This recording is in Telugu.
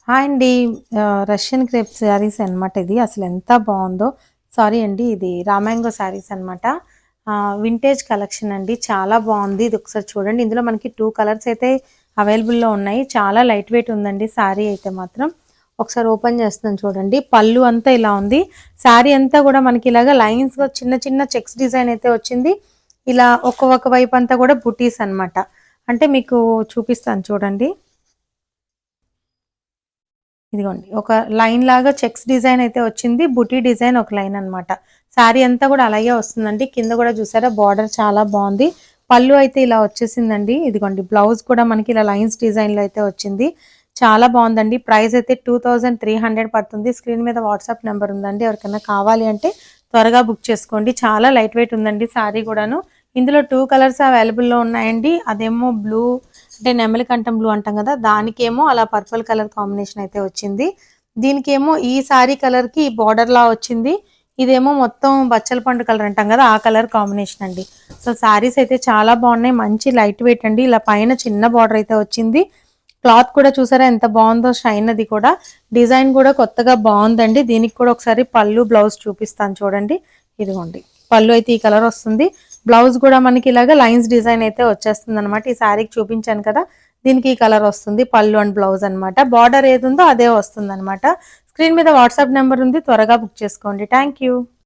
హాయ్ అండి. రష్యన్ క్రేప్ శారీస్ అనమాట ఇది. అసలెంత బావుందో. సారీ అండి. ఇది రామాంగో శారీస్ అనమాట. వింటేజ్ కలెక్షన్ అండి. చాలా బావుంది. ఇదొకసారి చూడండి. ఇందులో మనకి 2 కలర్స్ అయితే అవైలబుల్‌లో ఉన్నాయి. చాలా లైట్ వెయిట్ ఉందండి శారీ అయితే మాత్రం. ఒకసారి ఓపెన్ చేస్తున్నాను చూడండి. పళ్ళు అంతా ఇలా ఉంది. శారీ అంతా గూడా మనకి ఇలాగా లైన్స్‌గా చిన్న చిన్న చెక్స్ డిజైన్ అయితే వచ్చింది. ఇలా ఒక వైపు అంతా గూడా బుటీస్ అనమాట. అంటే మీకు చూపిస్తాను చూడండి. ఇదిగోండి. ఒక లైన్ లాగా చెక్స్ డిజైన్ అయితే వచ్చింది. బుటీ డిజైన్ ఒక లైన్ అనమాట. శారీ అంతా కూడా అలాగే వస్తుందండి. కింద కూడా చూసారా బార్డర్ చాలా బావుంది. పళ్ళు అయితే ఇలా వచ్చేసిందండి. ఇదిగోండి బ్లౌజ్ కూడా మనకి ఇలా లైన్స్ డిజైన్‌లో అయితే వచ్చింది. చాలా బావుందండి. ప్రైస్ అయితే 2300 పడుతుంది. స్క్రీన్ మీద వాట్సాప్ నంబర్ ఉందండి. ఎవరికైనా కావాలి అంటే త్వరగా బుక్ చేసుకోండి. చాలా లైట్ వెయిట్ ఉందండి శారీ కూడాను. ఇందులో 2 కలర్స్ అవైలబుల్‌లో ఉన్నాయండి. అదేమో బ్లూ అంటే నెమలి కంఠం బ్లూ అంటాం కదా! దానికేమో అలా పర్పుల్ కలర్ కాంబినేషన్ అయితే వచ్చింది. దీనికేమో ఈ సారీ కలర్‌కి బోర్డర్‌లా వచ్చింది. ఇదేమో మొత్తం బచ్చల పండు కలర్ అంటాం కదా! ఆ కలర్ కాంబినేషన్ అండి. సో, శారీస్ అయితే చాలా బాగున్నాయి. మంచి లైట్ వెయిట్ అండి. ఇలా పైన చిన్న బోర్డర్ అయితే వచ్చింది. క్లాత్ కూడా చూసారా ఎంత బాగుందో షైన్ అది కూడా. డిజైన్ కూడా కొత్తగా బాగుందండి. దీనికి కూడా ఒకసారి పళ్ళు, బ్లౌజ్ చూపిస్తాను చూడండి. ఇదిగోండి. పళ్ళు అయితే ఈ కలర్ వస్తుంది. బ్లౌజ్ కూడా మనకి ఇలాగా లైన్స్ డిజైన్ అయితే వచ్చేస్తుందనమాట. ఈ శారీకి చూపించాను కదా! దీనికి ఈ కలర్ వస్తుంది. పళ్ళు అండ్ బ్లౌజ్ అనమాట. బార్డర్ ఏదుందో అదే వస్తుందనమాట. స్క్రీన్ మీద వాట్సాప్ నెంబర్ ఉంది. త్వరగా బుక్ చేసుకోండి. Thank you.